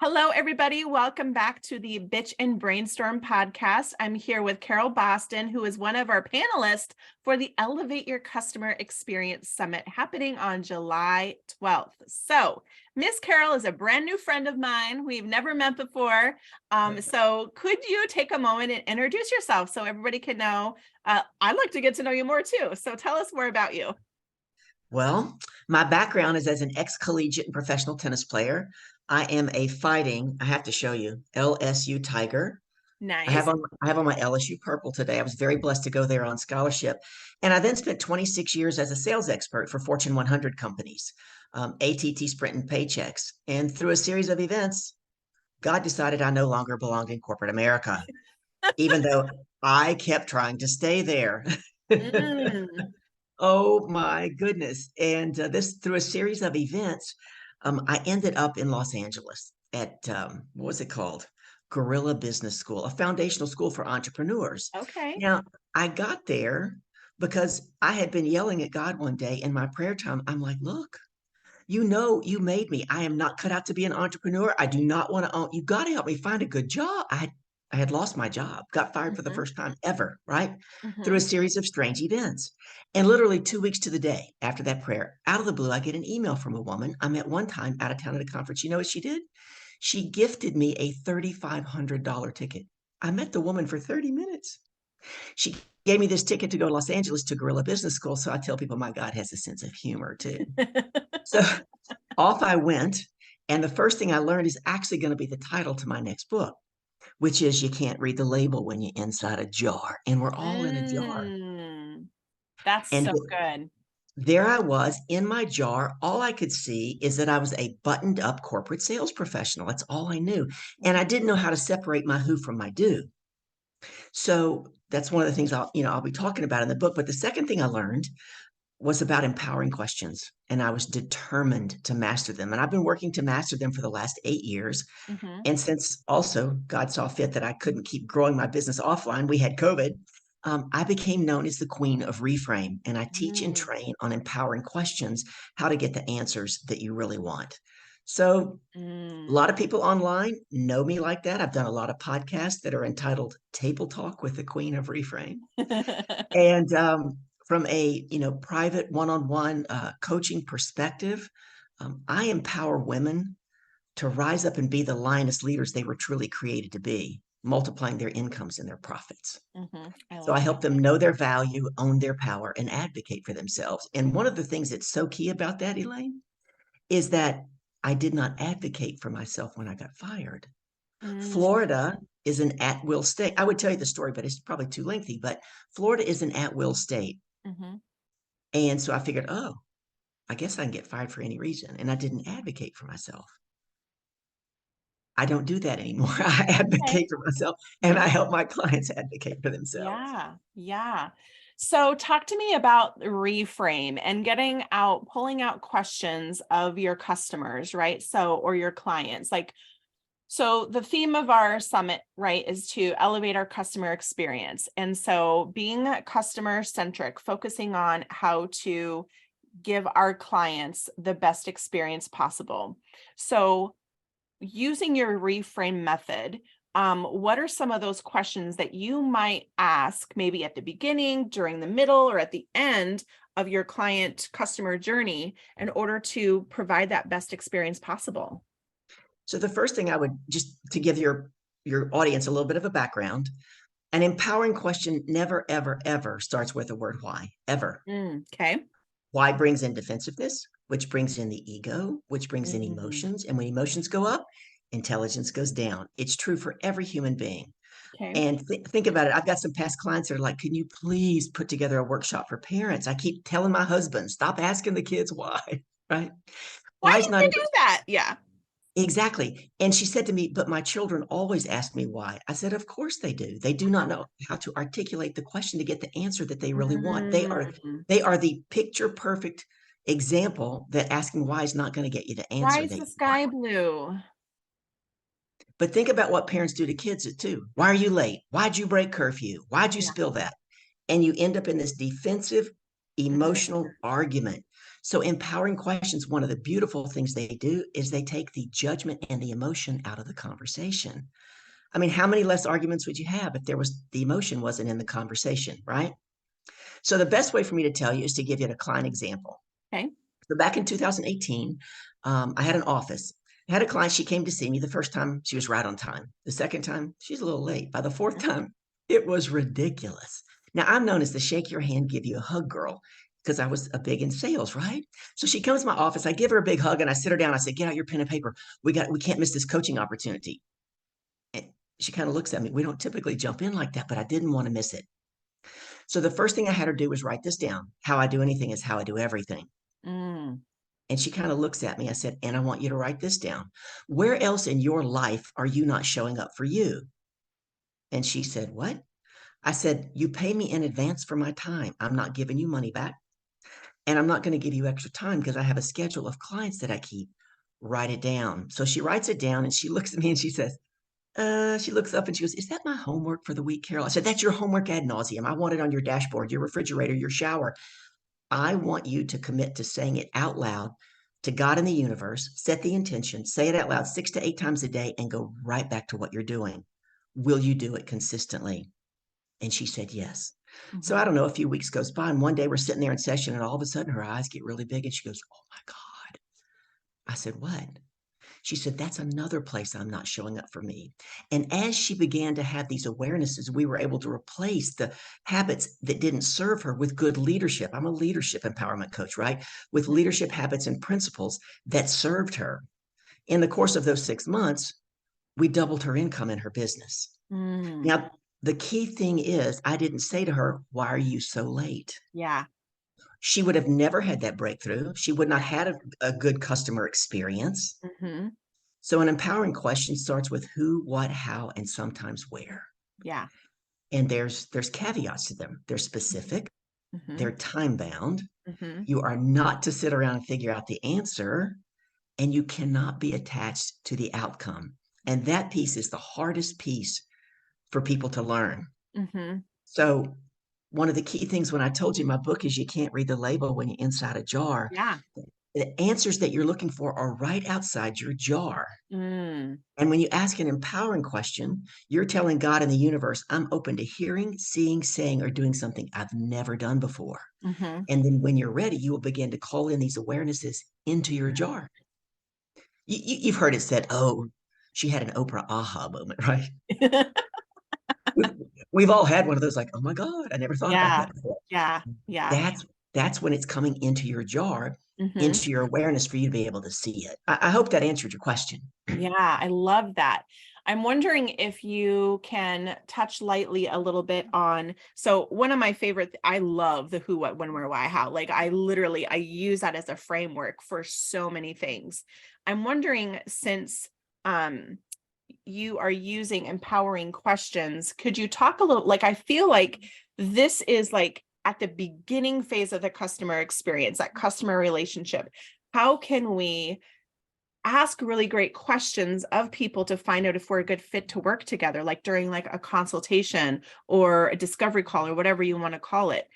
Hello, everybody. Welcome back to the Bitch and Brainstorm podcast. I'm here with Carol Boston, who is one of our panelists for the Elevate Your Customer Experience Summit happening on July 12th. So Miss Carol is a brand new friend of mine. We've never met before. So could you take a moment and introduce yourself so everybody can know? I'd like to get to know you more too. So tell us more about you. Well, my background is as an ex-collegiate and professional tennis player. I am a I have to show you, LSU Tiger. Nice. I have on my LSU purple today. I was very blessed to go there on scholarship. And I then spent 26 years as a sales expert for Fortune 100 companies, ATT Sprint and Paychecks. And through a series of events, God decided I no longer belonged in corporate America, even though I kept trying to stay there. Mm. Oh my goodness. And this through a series of events, I ended up in Los Angeles at what was it called? Guerrilla Business School, a foundational school for entrepreneurs. Okay. Now, I got there because I had been yelling at God one day in my prayer time. I'm like, look, you know, you made me. I am not cut out to be an entrepreneur. I do not want to own. You got to help me find a good job. I had lost my job, got fired for the first time ever, right? Through a Mm-hmm. series of strange events. And literally 2 weeks to the day after that prayer, out of the blue, I get an email from a woman I met one time out of town at a conference. You know what she did? She gifted me a $3,500 ticket. I met the woman for 30 minutes. She gave me this ticket to go to Los Angeles to Guerrilla Business School. So I tell people my God has a sense of humor too. So off I went. And the first thing I learned is actually going to be the title to my next book, which is You Can't Read the Label When You're Inside a Jar. And we're all in a jar. That's And so good. there I was in my jar. All I could see is that I was a buttoned up corporate sales professional. That's all I knew. And I didn't know how to separate my who from my do. So that's one of the things I'll be talking about in the book. But the second thing I learned was about empowering questions. And I was determined to master them. And I've been working to master them for the last 8 years. Mm-hmm. And since also God saw fit that I couldn't keep growing my business offline, we had COVID. I became known as the Queen of Reframe. And I teach and Mm. train on empowering questions, how to get the answers that you really want. So a Mm. lot of people online know me like that. I've done a lot of podcasts that are entitled Table Talk with the Queen of Reframe. And from a private one-on-one coaching perspective, I empower women to rise up and be the lioness leaders they were truly created to be, multiplying their incomes and their profits. Mm-hmm. I So love I that. help them know their value, own their power, and advocate for themselves. And one of the things that's so key about that, Elaine, is that I did not advocate for myself when I got fired. Mm. Florida is an at-will state. I would tell you the story, but it's probably too lengthy. But Florida is an at-will state. Mm-hmm. And so I figured, oh, I guess I can get fired for any reason. And I didn't advocate for myself. I don't do that anymore. I Okay. advocate for myself and I help my clients advocate for themselves. Yeah. Yeah. So talk to me about reframe and pulling out questions of your customers, right? So, or your clients. So the theme of our summit, right, is to elevate our customer experience. And so being customer centric, focusing on how to give our clients the best experience possible. So using your reframe method, what are some of those questions that you might ask maybe at the beginning, during the middle, or at the end of your client customer journey in order to provide that best experience possible? So the first thing I would just to give your audience a little bit of a background, an empowering question never, ever, ever starts with the word why, ever. Okay. Why brings in defensiveness, which brings in the ego, which brings in Mm, emotions. And when emotions go up, intelligence goes down. It's true for every human being. okay. And think about it. I've got some past clients that are like, can you please put together a workshop for parents? I keep telling my husband, stop asking the kids why, right? Why Why is did not you do that? Yeah. exactly. And she said to me, but my children always ask me why. I said, of course they do. They do not know how to articulate the question to get the answer that they really want. Mm, They are the picture perfect example that asking why is not going to get you the why answer is that the you want. sky blue? But think about what parents do to kids too. Why are you late? Why'd you break curfew? Why'd you Yeah. spill that? And you end up in this defensive, Mm, emotional argument. So empowering questions, one of the beautiful things they do is they take the judgment and the emotion out of the conversation. I mean, how many less arguments would you have if the emotion wasn't in the conversation, right? So the best way for me to tell you is to give you a client example. Okay. So back in 2018, I had an office. I had a client, she came to see me. The first time, she was right on time. The second time, she's a little late. By the fourth time, it was ridiculous. Now, I'm known as the shake your hand, give you a hug girl because I was a big in sales, right? So she comes to my office. I give her a big hug and I sit her down. I said, get out your pen and paper. We can't miss this coaching opportunity. And she kind of looks at me. We don't typically jump in like that, but I didn't want to miss it. So the first thing I had her do was write this down. How I do anything is how I do everything. Mm. And she kind of looks at me. I said, and I want you to write this down. Where else in your life are you not showing up for you? And she said, what? I said, you pay me in advance for my time. I'm not giving you money back. And I'm not going to give you extra time because I have a schedule of clients that I keep. Write it down. So she writes it down and she looks at me and she says, she looks up and she goes, is that my homework for the week, Carol? I said, that's your homework ad nauseum. I want it on your dashboard, your refrigerator, your shower. I want you to commit to saying it out loud to God in the universe, set the intention, say it out loud 6 to 8 times a day, and go right back to what you're doing. Will you do it consistently? And she said, yes. So I Mhm. don't know, a few weeks goes by, and one day we're sitting there in session, and all of a sudden her eyes get really big, and she goes, oh my God. I said, what? She said, that's another place I'm not showing up for me. And as she began to have these awarenesses, we were able to replace the habits that didn't serve her with good leadership. I'm a leadership empowerment coach, right? With leadership habits and principles that served her. In the course of those 6 months, we doubled her income in her business. Mm. Now, the key thing is, I didn't say to her, why are you so late? Yeah. She would have never had that breakthrough. She would not have had a good customer experience. Hmm. So an empowering question starts with who, what, how, and sometimes where. Yeah. And there's caveats to them. They're specific, Hmm. they're time bound. Hmm. You are not to sit around and figure out the answer, and you cannot be attached to the outcome. And that piece is the hardest piece for people to learn. Hmm. So one of the key things when I told you my book is you can't read the label when you're inside a jar. Yeah. The answers that you're looking for are right outside your jar. Mm. And when you ask an empowering question, you're telling God and the universe, I'm open to hearing, seeing, saying, or doing something I've never done before. Hmm. And then when you're ready, you will begin to call in these awarenesses into your jar. You've heard it said, oh, she had an Oprah aha moment, right? We've, we've all had one of those like, oh my God, I never thought about Yeah. that before. Yeah. Yeah. That's when it's coming into your jar, Hmm. into your awareness for you to be able to see it. I hope that answered your question. Yeah, I love that. I'm wondering if you can touch lightly a little bit on, so one of my favorite, I love the who, what, when, where, why, how. Like I use that as a framework for so many things. I'm wondering, since um you are using empowering questions, could you talk a little, like I feel like this is like at the beginning phase of the customer experience, that customer relationship. How can we ask really great questions of people to find out if we're a good fit to work together, like during like a consultation or a discovery call or whatever you want to call it?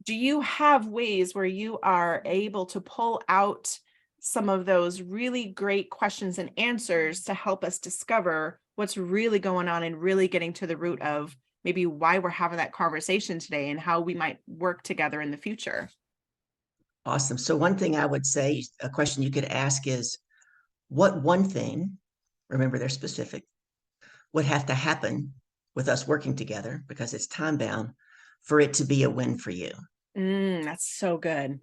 Do you have ways where you are able to pull out some of those really great questions and answers to help us discover what's really going on and really getting to the root of maybe why we're having that conversation today and how we might work together in the future? Awesome. So one thing I would say, a question you could ask is, what one thing, remember they're specific, would have to happen with us working together because it's time bound for it to be a win for you, That's so good.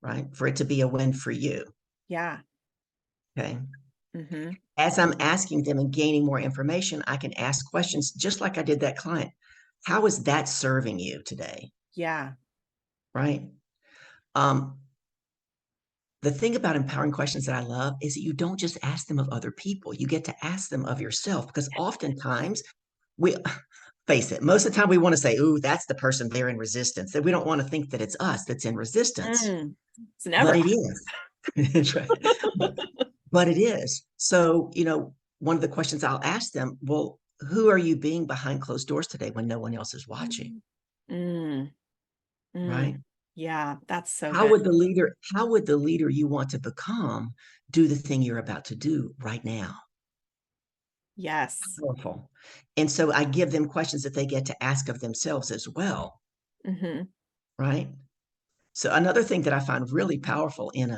right? For it to be a win for you. Yeah. Okay. Hmm. As I'm asking them and gaining more information, I can ask questions just like I did that client. How is that serving you today? Yeah. Right. Um, the thing about empowering questions that I love is that you don't just ask them of other people, you get to ask them of yourself because oftentimes we face it. Most of the time we want to say, ooh, that's the person they're in resistance. That we don't want to think that it's us that's in resistance, Mm, it's but never. it is. That's right. But, but it is. So, one of the questions I'll ask them, well, who are you being behind closed doors today when no one else is watching? Mm, mm, Right. Yeah, that's so How good. would the leader you want to become do the thing you're about to do right now? Yes. Powerful. And so I give them questions that they get to ask of themselves as well, Hmm. right? So another thing that I find really powerful in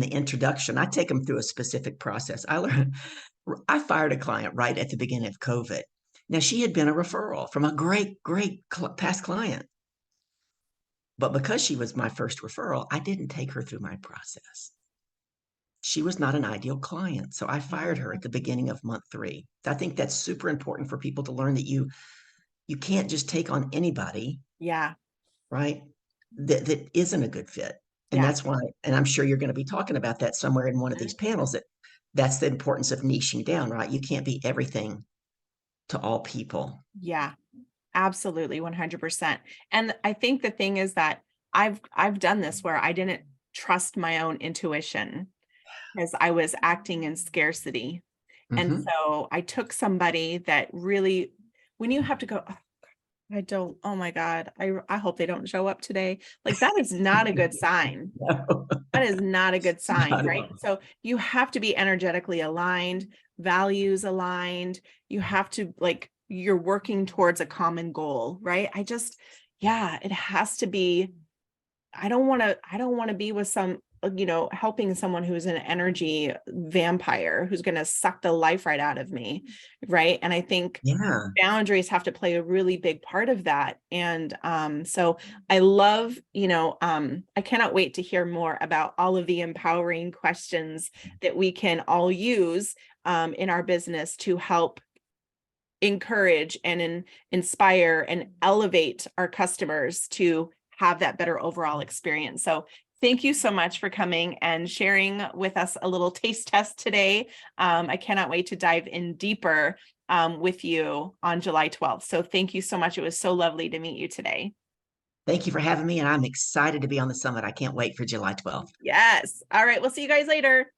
the introduction, I take them through a specific process. I fired a client right at the beginning of COVID. Now she had been a referral from a great past client, but because she was my first referral, I didn't take her through my process. She was not an ideal client, so I fired her at the beginning of month 3. I think that's super important for people to learn that you can't just take on anybody, Yeah. right? That isn't a good fit. And Yeah. that's why, and I'm sure you're going to be talking about that somewhere in one of these Mhm. panels, that's the importance of niching down, right? You can't be everything to all people. Yeah. Absolutely, 100%. And I think the thing is that I've done this where I didn't trust my own intuition because I was acting in scarcity. And Hmm. so I took somebody that really, when you have to go, "Oh, I don't, oh my God, I hope they don't show up today." Like that is not a good sign. No, That is not a good sign, not at right? all. So you have to be energetically aligned, values aligned. You have to like you're working towards a common goal, right? Yeah, it has to be. I don't want to be with some, helping someone who's an energy vampire who's going to suck the life right out of me, right? And I think Yeah. boundaries have to play a really big part of that. And so I love, I cannot wait to hear more about all of the empowering questions that we can all use in our business to help encourage and inspire and elevate our customers to have that better overall experience. So thank you so much for coming and sharing with us a little taste test today. I cannot wait to dive in deeper with you on July 12th. So thank you so much. It was so lovely to meet you today. Thank you for having me. And I'm excited to be on the summit. I can't wait for July 12th. Yes. All right. We'll see you guys later.